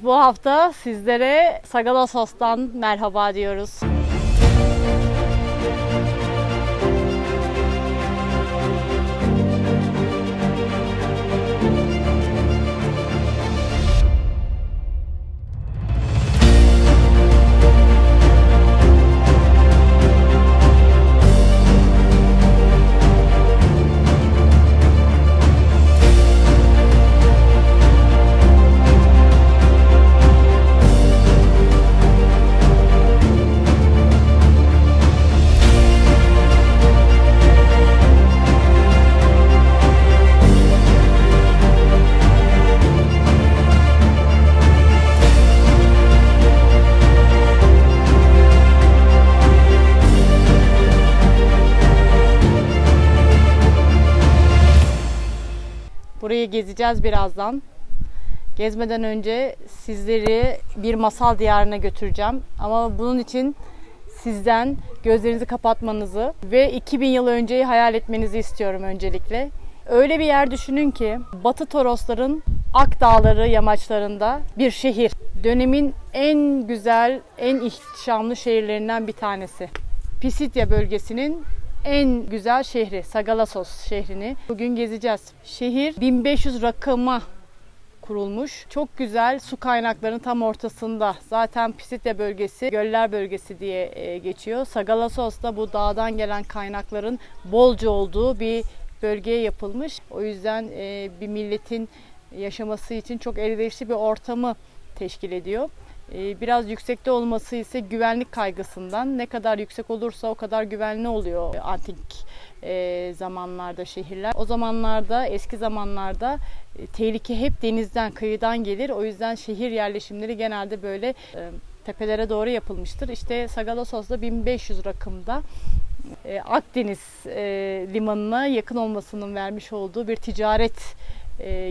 bu hafta sizlere Sagalassos'tan merhaba diyoruz. Burayı gezeceğiz birazdan. Gezmeden önce sizleri bir masal diyarına götüreceğim. Ama bunun için sizden gözlerinizi kapatmanızı ve 2000 yıl önceyi hayal etmenizi istiyorum öncelikle. Öyle bir yer düşünün ki Batı Torosların Ak Dağları yamaçlarında bir şehir. Dönemin en güzel, en ihtişamlı şehirlerinden bir tanesi. Pisidya bölgesinin en güzel şehri, Sagalassos şehrini bugün gezeceğiz. Şehir 1500 rakıma kurulmuş. Çok güzel su kaynaklarının tam ortasında. Zaten Pisidya bölgesi, göller bölgesi diye geçiyor. Sagalassos da bu dağdan gelen kaynakların bolca olduğu bir bölgeye yapılmış. O yüzden bir milletin yaşaması için çok elverişli bir ortamı teşkil ediyor. Biraz yüksekte olması ise güvenlik kaygısından, ne kadar yüksek olursa o kadar güvenli oluyor antik zamanlarda şehirler. O zamanlarda, eski zamanlarda tehlike hep denizden, kıyıdan gelir. O yüzden şehir yerleşimleri genelde böyle tepelere doğru yapılmıştır. İşte Sagalassos'da 1500 rakımda Akdeniz limanına yakın olmasının vermiş olduğu bir ticaret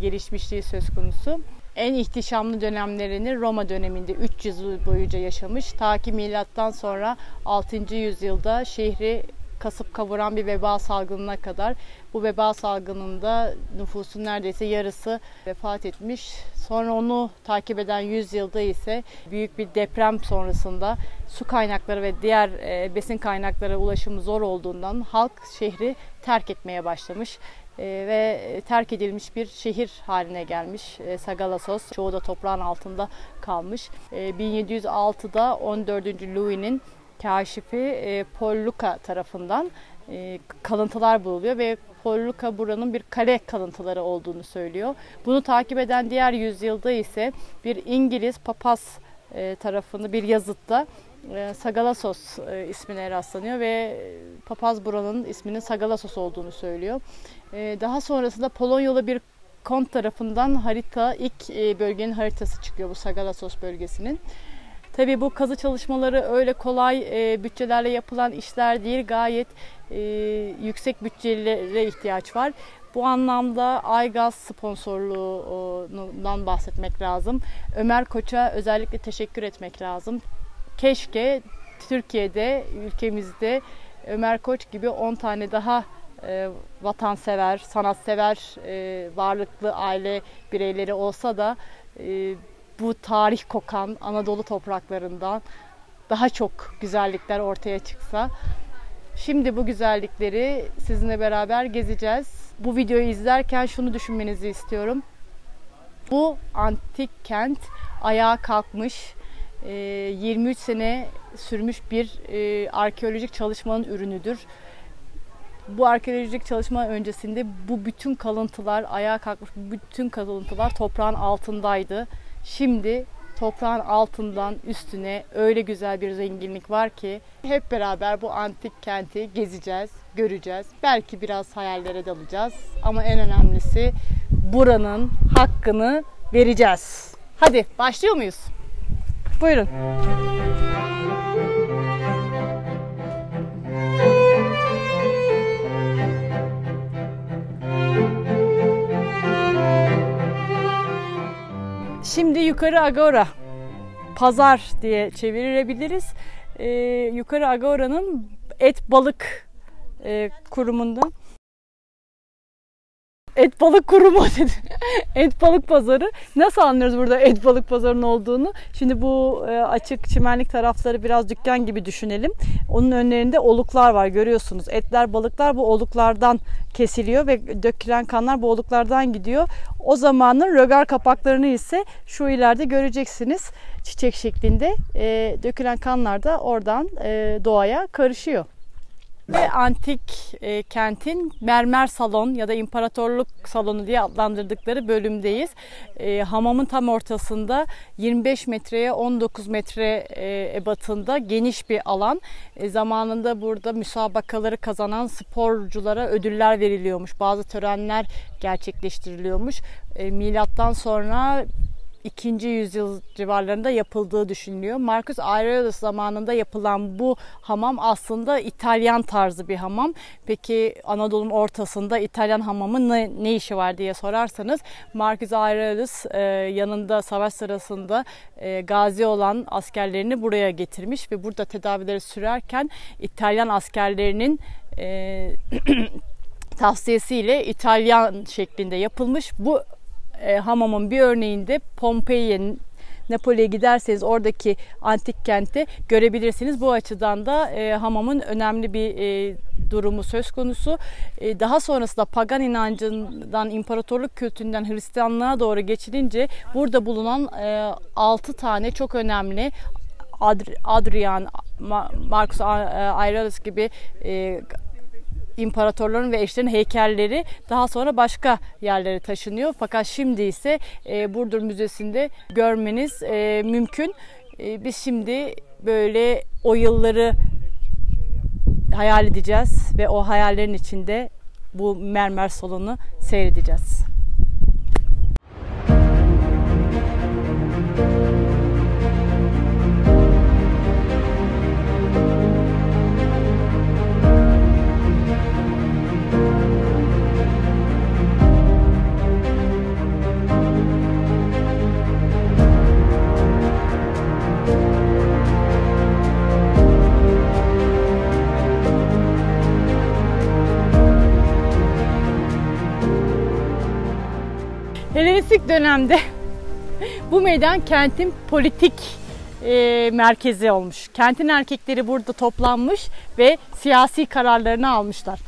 gelişmişliği söz konusu. En ihtişamlı dönemlerini Roma döneminde 300 yıl boyunca yaşamış. Ta ki milattan sonra 6. yüzyılda şehri kasıp kavuran bir veba salgınına kadar. Bu veba salgınında nüfusun neredeyse yarısı vefat etmiş. Sonra onu takip eden yüzyılda ise büyük bir deprem sonrasında su kaynakları ve diğer besin kaynaklara ulaşımı zor olduğundan halk şehri terk etmeye başlamış. Ve terk edilmiş bir şehir haline gelmiş Sagalassos. Çoğu da toprağın altında kalmış. 1706'da 14. Louis'nin kaşifi Paul Lucca tarafından kalıntılar bulunuyor ve Paul Lucca buranın bir kale kalıntıları olduğunu söylüyor. Bunu takip eden diğer yüzyılda ise bir İngiliz papaz tarafında bir yazıtta Sagalassos ismine rastlanıyor ve papaz buranın isminin Sagalassos olduğunu söylüyor. Daha sonrasında Polonyalı bir kont tarafından ilk bölgenin haritası çıkıyor bu Sagalassos bölgesinin. Tabii bu kazı çalışmaları öyle kolay bütçelerle yapılan işler değil, gayet yüksek bütçelere ihtiyaç var. Bu anlamda Aygaz sponsorluğundan bahsetmek lazım. Ömer Koç'a özellikle teşekkür etmek lazım. Keşke Türkiye'de, ülkemizde Ömer Koç gibi 10 tane daha vatansever, sanatsever, varlıklı aile bireyleri olsa da bu tarih kokan Anadolu topraklarından daha çok güzellikler ortaya çıksa. Şimdi bu güzellikleri sizinle beraber gezeceğiz. Bu videoyu izlerken şunu düşünmenizi istiyorum. Bu antik kent ayağa kalkmış, 23 sene sürmüş bir arkeolojik çalışmanın ürünüdür. Bu arkeolojik çalışma öncesinde bu bütün kalıntılar, ayağa kalkmış bütün kalıntılar toprağın altındaydı. Şimdi toprağın altından üstüne öyle güzel bir zenginlik var ki hep beraber bu antik kenti gezeceğiz, göreceğiz. Belki biraz hayallere dalacağız ama en önemlisi buranın hakkını vereceğiz. Hadi başlıyor muyuz? Buyurun. Şimdi yukarı Agora, pazar diye çevirebiliriz. Yukarı Agora'nın et balık kurumundan Et balık kurumu dedi. Et balık pazarı. Nasıl anlıyoruz burada et balık pazarının olduğunu? Şimdi bu açık çimenlik tarafları biraz dükkan gibi düşünelim. Onun önlerinde oluklar var, görüyorsunuz. Etler, balıklar bu oluklardan kesiliyor ve dökülen kanlar bu oluklardan gidiyor. O zamanın rögar kapaklarını ise şu ileride göreceksiniz. Çiçek şeklinde dökülen kanlar da oradan doğaya karışıyor. Ve antik kentin mermer salon ya da imparatorluk salonu diye adlandırdıkları bölümdeyiz. Hamamın tam ortasında 25 metreye 19 metre ebatında geniş bir alan. Zamanında burada müsabakaları kazanan sporculara ödüller veriliyormuş. Bazı törenler gerçekleştiriliyormuş. Milattan sonra 2. yüzyıl civarlarında yapıldığı düşünülüyor. Marcus Aurelius zamanında yapılan bu hamam aslında İtalyan tarzı bir hamam. Peki Anadolu'nun ortasında İtalyan hamamın ne işi var diye sorarsanız, Marcus Aurelius yanında savaş sırasında gazi olan askerlerini buraya getirmiş ve burada tedavileri sürerken İtalyan askerlerinin tavsiyesiyle İtalyan şeklinde yapılmış. Bu hamamın bir örneğinde Pompei'ye, Napoli'ye giderseniz oradaki antik kenti görebilirsiniz. Bu açıdan da hamamın önemli bir durumu söz konusu. Daha sonrasında pagan inancından, imparatorluk kültüründen Hristiyanlığa doğru geçilince burada bulunan 6 tane çok önemli Adrian, Marcus Aurelius gibi imparatorların ve eşlerin heykelleri daha sonra başka yerlere taşınıyor. Fakat şimdi ise Burdur Müzesi'nde görmeniz mümkün. Biz şimdi böyle o yılları hayal edeceğiz ve o hayallerin içinde bu mermer salonu seyredeceğiz. Helenistik dönemde bu meydan kentin politik merkezi olmuş. Kentin erkekleri burada toplanmış ve siyasi kararlarını almışlar.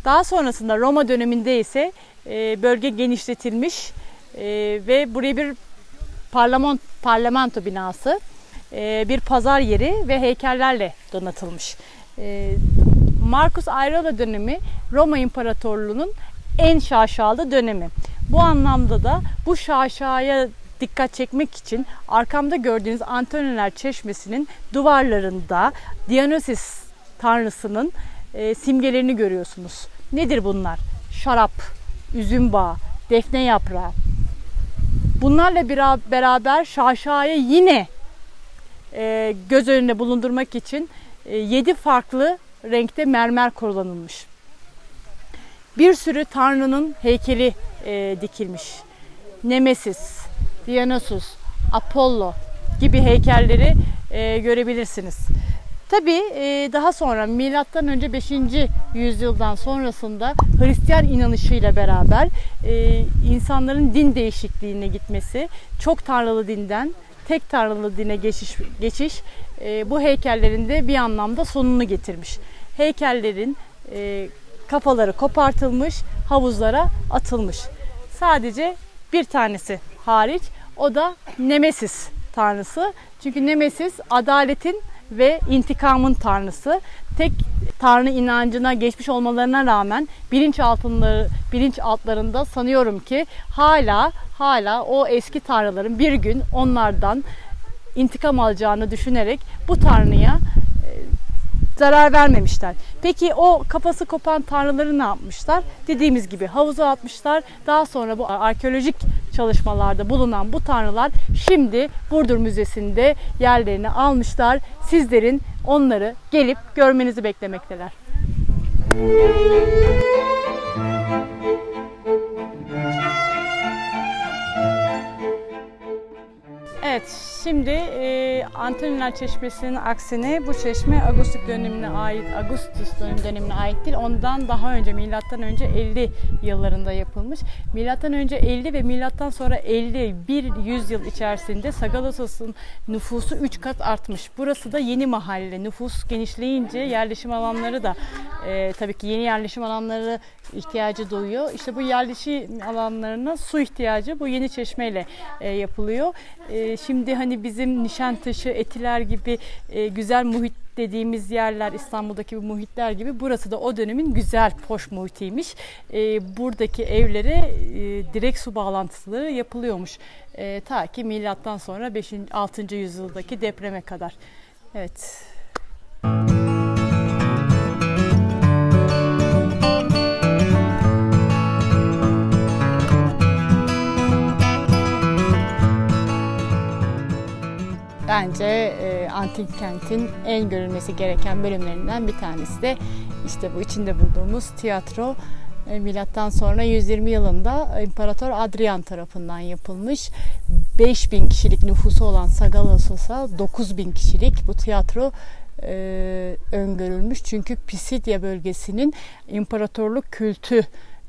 Daha sonrasında Roma döneminde ise bölge genişletilmiş ve buraya bir parlamento binası, bir pazar yeri ve heykellerle donatılmış. Marcus Aurelius dönemi Roma İmparatorluğu'nun en şaşalı dönemi. Bu anlamda da bu şaşaya dikkat çekmek için arkamda gördüğünüz Antoniner Çeşmesi'nin duvarlarında Dionysus tanrısının simgelerini görüyorsunuz. Nedir bunlar? Şarap, üzüm bağı, defne yaprağı. Bunlarla beraber şaşayı yine göz önünde bulundurmak için 7 farklı renkte mermer kullanılmış. Bir sürü tanrının heykeli dikilmiş. Nemesis, Dionysus, Apollo gibi heykelleri görebilirsiniz. Tabii daha sonra milattan önce 5. yüzyıldan sonrasında Hristiyan inanışıyla beraber insanların din değişikliğine gitmesi, çok tanrılı dinden tek tanrılı dine geçiş bu heykellerin de bir anlamda sonunu getirmiş. Heykellerin kafaları kopartılmış, havuzlara atılmış. Sadece bir tanesi hariç, o da Nemesis tanrısı. Çünkü Nemesis adaletin ve intikamın tanrısı. Tek tanrı inancına geçmiş olmalarına rağmen bilinçaltlarında sanıyorum ki hala o eski tanrıların bir gün onlardan intikam alacağını düşünerek bu tanrıya zarar vermemişler. Peki o kafası kopan tanrıları ne yapmışlar? Dediğimiz gibi havuza atmışlar. Daha sonra bu arkeolojik çalışmalarda bulunan bu tanrılar şimdi Burdur Müzesi'nde yerlerini almışlar. Sizlerin onları gelip görmenizi beklemekteler. Evet, şimdi Antoninalar Çeşmesi'nin aksine bu çeşme Augustus dönemine ait değil. Ondan daha önce, milattan önce 50 yıllarında yapılmış. Milattan önce 50 ve milattan sonra 100 yıl içerisinde Sagalassos'un nüfusu 3 kat artmış. Burası da yeni mahalle. Nüfus genişleyince yerleşim alanları da tabii ki yeni yerleşim alanları ihtiyacı duyuyor. İşte bu yerleşim alanlarına su ihtiyacı bu yeni çeşmeyle yapılıyor. Şimdi hani bizim Nişantaşı, Etiler gibi güzel muhit dediğimiz yerler, İstanbul'daki bu muhitler gibi burası da o dönemin güzel, hoş muhitiymiş. Buradaki evlere direkt su bağlantıları yapılıyormuş. Ta ki milattan sonra 5. 6. yüzyıldaki depreme kadar. Evet. Bence antik kentin en görülmesi gereken bölümlerinden bir tanesi de işte bu içinde bulduğumuz tiyatro. Milattan sonra 120 yılında İmparator Adrian tarafından yapılmış. 5000 kişilik nüfusu olan Sagalassos'a 9000 kişilik bu tiyatro öngörülmüş. Çünkü Pisidya bölgesinin imparatorluk kültü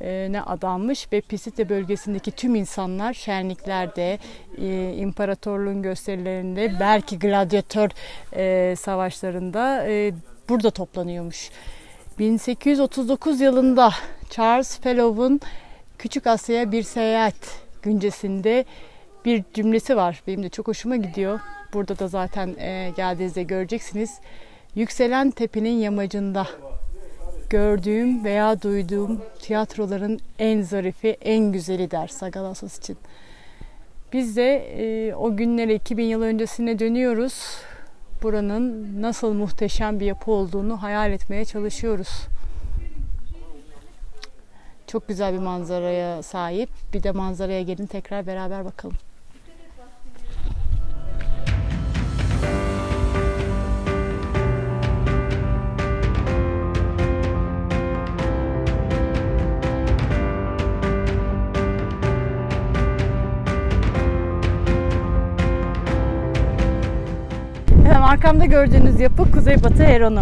ne adanmış ve Pisidya bölgesindeki tüm insanlar şenliklerde, imparatorluğun gösterilerinde, belki gladyatör savaşlarında burada toplanıyormuş. 1839 yılında Charles Fellow'un Küçük Asya'ya bir seyahat güncesinde bir cümlesi var. Benim de çok hoşuma gidiyor. Burada da zaten geldiğinizde göreceksiniz. Yükselen tepenin yamacında gördüğüm veya duyduğum tiyatroların en zarifi, en güzeli der Sagalassos için. Biz de o günlere 2000 yıl öncesine dönüyoruz. Buranın nasıl muhteşem bir yapı olduğunu hayal etmeye çalışıyoruz. Çok güzel bir manzaraya sahip. Bir de manzaraya gelin tekrar beraber bakalım. Arkamda gördüğünüz yapı Kuzeybatı Eronu.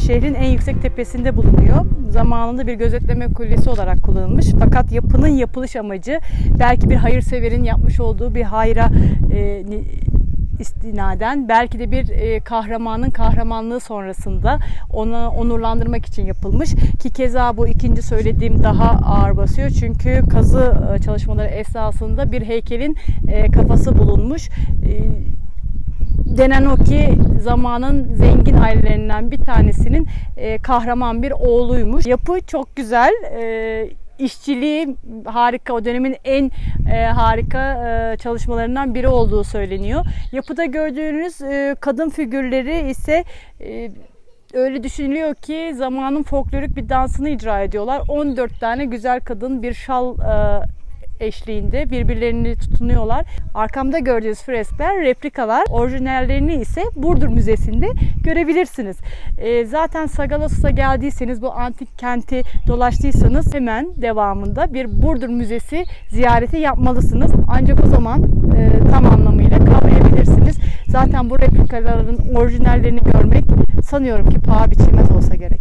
Şehrin en yüksek tepesinde bulunuyor. Zamanında bir gözetleme kulesi olarak kullanılmış. Fakat yapının yapılış amacı belki bir hayırseverin yapmış olduğu bir hayra istinaden, belki de bir kahramanın kahramanlığı sonrasında onu onurlandırmak için yapılmış. Ki keza bu ikinci söylediğim daha ağır basıyor. Çünkü kazı çalışmaları esnasında bir heykelin kafası bulunmuş. Denen o ki zamanın zengin ailelerinden bir tanesinin kahraman bir oğluymuş. Yapı çok güzel, işçiliği harika, o dönemin en harika çalışmalarından biri olduğu söyleniyor. Yapıda gördüğünüz kadın figürleri ise öyle düşünülüyor ki zamanın folklorik bir dansını icra ediyorlar. 14 tane güzel kadın bir şal eşliğinde birbirlerini tutunuyorlar. Arkamda gördüğünüz freskler replikalar. Orijinallerini ise Burdur Müzesi'nde görebilirsiniz. Zaten Sagalassos'a geldiyseniz, bu antik kenti dolaştıysanız hemen devamında bir Burdur Müzesi ziyareti yapmalısınız. Ancak o zaman tam anlamıyla kavrayabilirsiniz. Zaten bu replikaların orijinallerini görmek sanıyorum ki paha biçilmez olsa gerek.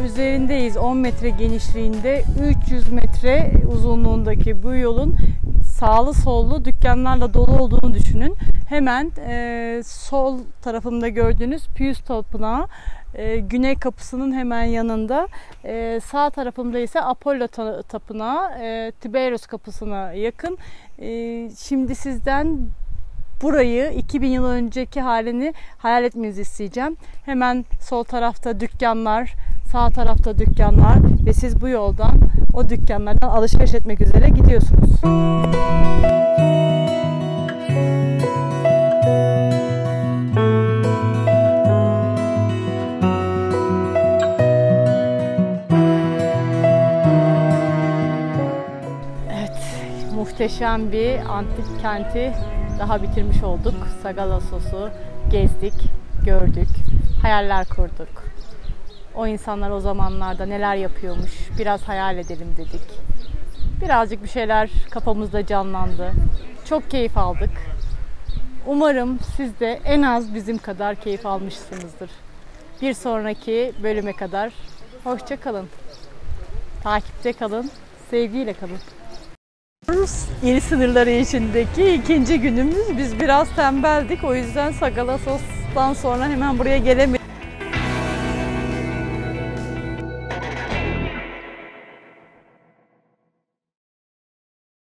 Üzerindeyiz. 10 metre genişliğinde, 300 metre uzunluğundaki bu yolun sağlı sollu dükkanlarla dolu olduğunu düşünün. Hemen sol tarafımda gördüğünüz Pius Tapınağı, Güney Kapısı'nın hemen yanında. Sağ tarafımda ise Apollo Tapınağı, Tiberius Kapısı'na yakın. Şimdi sizden burayı 2000 yıl önceki halini hayal etmenizi isteyeceğim. Hemen sol tarafta dükkanlar, sağ tarafta dükkanlar ve siz bu yoldan, o dükkanlardan alışveriş etmek üzere gidiyorsunuz. Evet, muhteşem bir antik kenti daha bitirmiş olduk. Sagalassos'u gezdik, gördük, hayaller kurduk. O insanlar o zamanlarda neler yapıyormuş biraz hayal edelim dedik. Birazcık bir şeyler kafamızda canlandı. Çok keyif aldık. Umarım siz de en az bizim kadar keyif almışsınızdır. Bir sonraki bölüme kadar hoşça kalın. Takipte kalın, sevgiyle kalın. İl sınırları içindeki ikinci günümüz. Biz biraz tembeldik. O yüzden Sagalassos'tan sonra hemen buraya gelemedik.